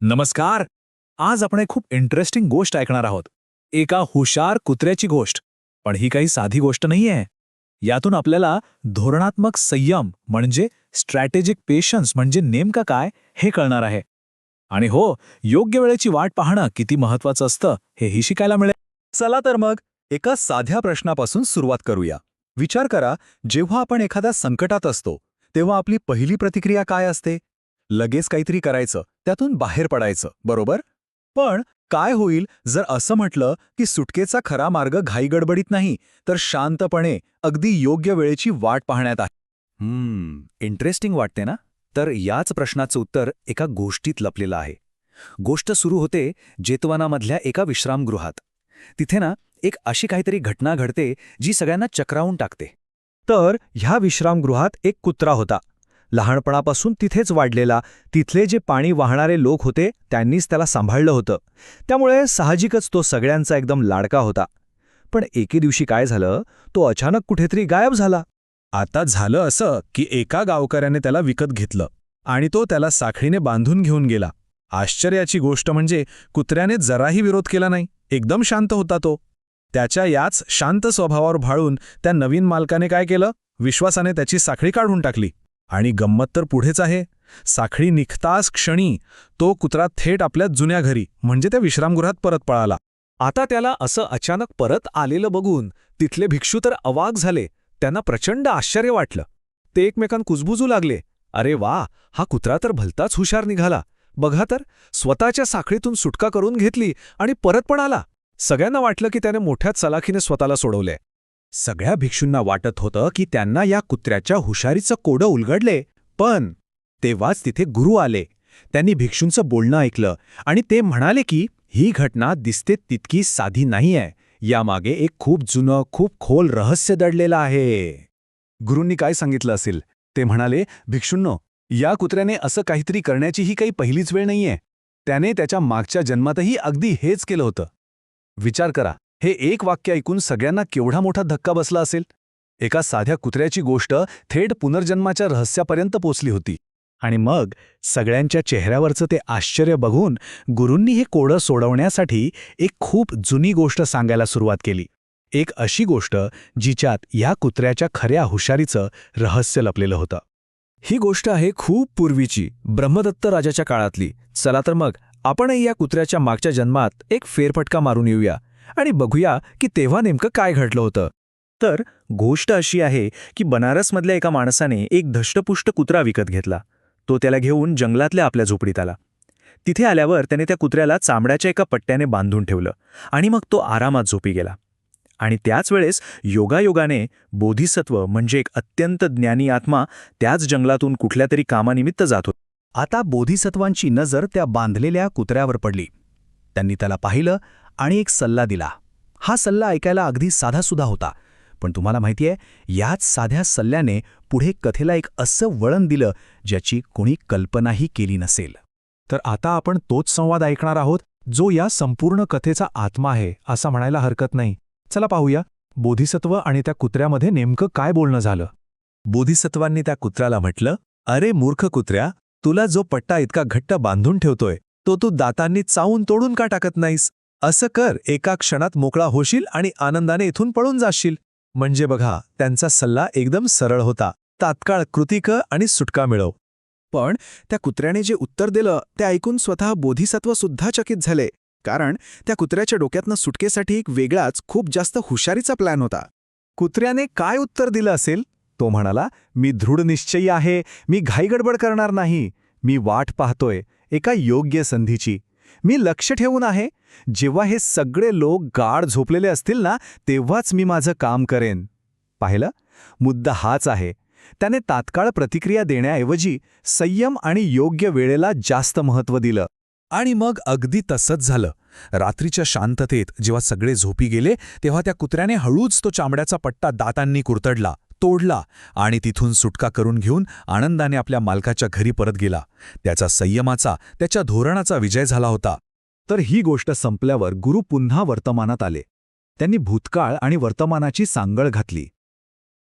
नमस्कार. आज आपण एक खूप इंटरेस्टिंग गोष्ट ऐकणार आहोत. एका हुशार कुत्र्याची गोष्ट. पण ही काही साधी गोष्ट नाहीये. यातून आपल्याला धोरणात्मक संयम म्हणजे स्ट्रॅटेजिक पेशन्स म्हणजे नेमका काय हे कळणार आहे. आणि हो, योग्य वेळेची वाट पाहणं किती महत्वाचं असतं हेही शिकायला मिळेल. चला तर मग एका साध्या प्रश्नापासून सुरुवात करूया. विचार करा, जेव्हा आपण एखाद्या संकटात असतो तेव्हा आपली पहिली प्रतिक्रिया काय असते? लगेच काहीतरी करायचं, त्यातून बाहेर पडायचं, बरोबर? पण काय होईल जर असं म्हटलं की सुटकेचा खरा मार्ग घाईगडबडीत नाही, तर शांतपणे अगदी योग्य वेळेची वाट पाहण्यात आहे? इंटरेस्टिंग वाटते ना? तर याच प्रश्नाचं उत्तर एका गोष्टीत लपलेलं आहे. गोष्ट सुरू होते जेतवनामधल्या एका विश्रामगृहात. तिथे ना एक अशी काहीतरी घटना घडते जी सगळ्यांना चक्रावून टाकते. तर ह्या विश्रामगृहात एक कुत्रा होता. लहानपणापासून तिथेच वाढलेला. तिथले जे पाणी वाहणारे लोक होते त्यांनीच त्याला सांभाळलं होतं. त्यामुळे साहजिकच तो सगळ्यांचा एकदम लाडका होता. पण एके दिवशी काय झालं, तो अचानक कुठेतरी गायब झाला. आता झालं असं की एका गावकऱ्याने त्याला विकत घेतलं आणि तो त्याला साखळीने बांधून घेऊन गेला. आश्चर्याची गोष्ट म्हणजे कुत्र्याने जराही विरोध केला नाही. एकदम शांत होता तो. त्याच्या याच शांत स्वभावावर भाळून त्या नवीन मालकाने काय केलं, विश्वासाने त्याची साखळी काढून टाकली. आणि गंमत तर पुढेच आहे. साखळी निघताच क्षणी तो कुत्रा थेट आपल्या जुन्या घरी म्हणजे त्या विश्रामगृहात परत पळाला. आता त्याला असं अचानक परत आलेलं बघून तिथले भिक्षू तर अवाक झाले. त्यांना प्रचंड आश्चर्य वाटलं. ते एकमेकांना कुजबुजू लागले. अरे वा, हा कुत्रा तर भलताच हुशार निघाला. बघा तर, स्वतःच्या साखळीतून सुटका करून घेतली आणि परत पण आला. सगळ्यांना वाटलं की त्याने मोठ्या चलाखीने स्वतःला सोडवले. सगळ्या भिक्षूंना वाटत होतं की त्यांना या कुत्र्याच्या हुशारीचं कोडं उलगडले. पण तेव्हाच तिथे गुरु आले. त्यांनी भिक्षूंचं बोलणं ऐकलं आणि ते म्हणाले की ही घटना दिसते तितकी साधी नाहीये. यामागे एक खूप जुनं, खूप खोल रहस्य दडलेलं आहे. गुरूंनी काय सांगितलं असेल? ते म्हणाले, भिक्षूंनो, या कुत्र्याने असं काहीतरी करण्याची ही काही पहिलीच वेळ नाहीये. त्याने त्याच्या मागच्या जन्मातही अगदी हेच केलं होतं. विचार करा, हे एक वाक्य ऐकून सगळ्यांना केवढा मोठा धक्का बसला असेल. एका साध्या कुत्र्याची गोष्ट थेट पुनर्जन्माच्या रहस्यापर्यंत पोचली होती. आणि मग सगळ्यांच्या चेहऱ्यावरचं ते आश्चर्य बघून गुरूंनी हे कोडं सोडवण्यासाठी एक खूप जुनी गोष्ट सांगायला सुरुवात केली. एक अशी गोष्ट जिच्यात या कुत्र्याच्या खऱ्या हुशारीचं रहस्य लपलेलं होतं. ही गोष्ट आहे खूप पूर्वीची, ब्रह्मदत्त राजाच्या काळातली. चला तर मग आपणही या कुत्र्याच्या मागच्या जन्मात एक फेरफटका मारून येऊया आणि बघूया की तेव्हा नेमकं काय घडलं होतं. तर गोष्ट अशी आहे की बनारसमधल्या एका माणसाने एक धष्टपुष्ट कुत्रा विकत घेतला. तो त्याला घेऊन जंगलातल्या आपल्या झोपडीत आला. तिथे आल्यावर त्याने त्या कुत्र्याला चामड्याच्या एका पट्ट्याने बांधून ठेवलं आणि मग तो आरामात झोपी गेला. आणि त्याच वेळेस योगायोगाने बोधिसत्व म्हणजे एक अत्यंत ज्ञानी आत्मा त्याच जंगलातून कुठल्या तरी कामानिमित्त जात होता. आता बोधिसत्वांची नजर त्या बांधलेल्या कुत्र्यावर पडली. त्यांनी त्याला पाहिलं आणि एक सल्ला दिला. हा सल्ला ऐकायला अगदी साधासुधा होता, पण तुम्हाला माहितीये, याच साध्या सल्ल्याने पुढे कथेला एक असं वळण दिलं ज्याची कोणी कल्पनाही केली नसेल. तर आता आपण तोच संवाद ऐकणार आहोत जो या संपूर्ण कथेचा आत्मा आहे असं म्हणायला हरकत नाही. चला पाहूया, बोधिसत्व आणि त्या कुत्र्यामध्ये नेमकं काय बोलणं झालं. बोधिसत्वांनी त्या कुत्र्याला म्हटलं, अरे मूर्ख कुत्र्या, तुला जो पट्टा इतका घट्ट बांधून ठेवतोय तो तू दातांनी चावून तोडून का टाकत नाहीस? असं कर, एका क्षणात मोकळा होशील आणि आनंदाने इथून पळून जाशील. म्हणजे बघा, त्यांचा सल्ला एकदम सरळ होता. तात्काळ कृती कर आणि सुटका मिळव. पण त्या कुत्र्याने जे उत्तर दिलं ते ऐकून स्वतः बोधिसत्व सुद्धा चकित झाले. कारण त्या कुत्र्याच्या डोक्यातनं सुटकेसाठी एक वेगळाच खूप जास्त हुशारीचा प्लॅन होता. कुत्र्याने काय उत्तर दिलं असेल? तो म्हणाला, मी दृढ निश्चयी आहे, मी घाईगडबड करणार नाही. मी वाट पाहतोय एका योग्य संधीची. मी लक्ष ठेवून आहे. जेव्हा हे सगळे लोक गाढ झोपलेले असतील ना, तेव्हाच मी माझं काम करेन. पाहिलं? मुद्दा हाच आहे. त्याने तात्काळ प्रतिक्रिया देण्याऐवजी संयम आणि योग्य वेळेला जास्त महत्त्व दिलं. आणि मग अगदी तसंच झालं. रात्रीच्या शांततेत जेव्हा सगळे झोपी गेले तेव्हा त्या कुत्र्याने हळूच तो चामड्याचा पट्टा दातांनी कुरतडला, तोडला आणि तिथून सुटका करून घेऊन आनंदाने आपल्या मालकाच्या घरी परत गेला. त्याचा संयमाचा, त्याच्या धोरणाचा विजय झाला होता. तर ही गोष्ट संपल्यावर गुरु पुन्हा वर्तमानात आले. त्यांनी भूतकाळ आणि वर्तमानाची सांगड घातली.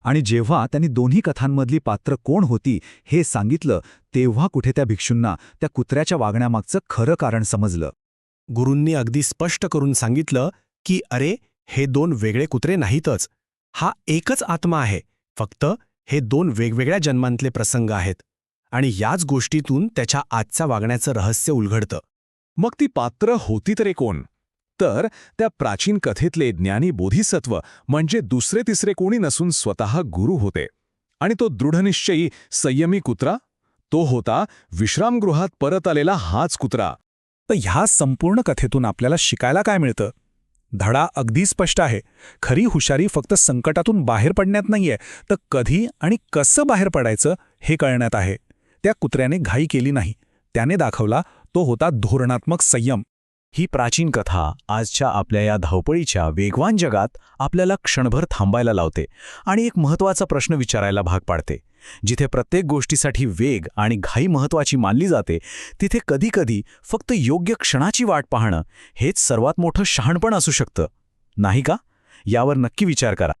आणि जेव्हा त्यांनी दोन्ही कथांमधली पात्र कोण होती हे सांगितलं तेव्हा कुठे त्या भिक्षूंना त्या कुत्र्याच्या वागण्यामागचं खरं कारण समजलं. गुरूंनी अगदी स्पष्ट करून सांगितलं की अरे, हे दोन वेगळे कुत्रे नाहीतच. हा एकच आत्मा आहे. फक्त हे दोन वेगवेगळ्या जन्मांतले प्रसंग आहेत. आणि याच गोष्टीतून त्याच्या आजच्या वागण्याचं रहस्य उलगडतं. मग ती पात्र होती तरी कोण? तर त्या प्राचीन कथेतले ज्ञानी बोधिसत्व म्हणजे दुसरे तिसरे कोणी नसून स्वतः गुरु होते. आणि तो दृढनिश्चयी संयमी कुत्रा, तो होता विश्रामगृहात परत आलेला हाच कुत्रा. तर ह्या संपूर्ण कथेतून आपल्याला शिकायला काय मिळतं? धडा अगदी स्पष्ट आहे. खरी हुशारी फक्त संकटातून बाहेर पडण्यात नाहीये, तर कधी आणि कसं बाहेर पडायचं हे कळण्यात आहे. त्या कुत्र्याने घाई केली नाही. त्याने दाखवला तो होता धोरणात्मक संयम. ही प्राचीन कथा आजच्या आपल्या या धावपळीच्या वेगवान जगात आपल्याला क्षणभर थांबायला लावते आणि एक महत्त्वाचा प्रश्न विचारायला भाग पाडते. जिथे प्रत्येक गोष्टीसाठी वेग आणि घाई महत्त्वाची मानली जाते, तिथे कधीकधी फक्त योग्य क्षणाची वाट पाहणं हेच सर्वात मोठं शहाणपण असू शकतं, नाही का? यावर नक्की विचार करा.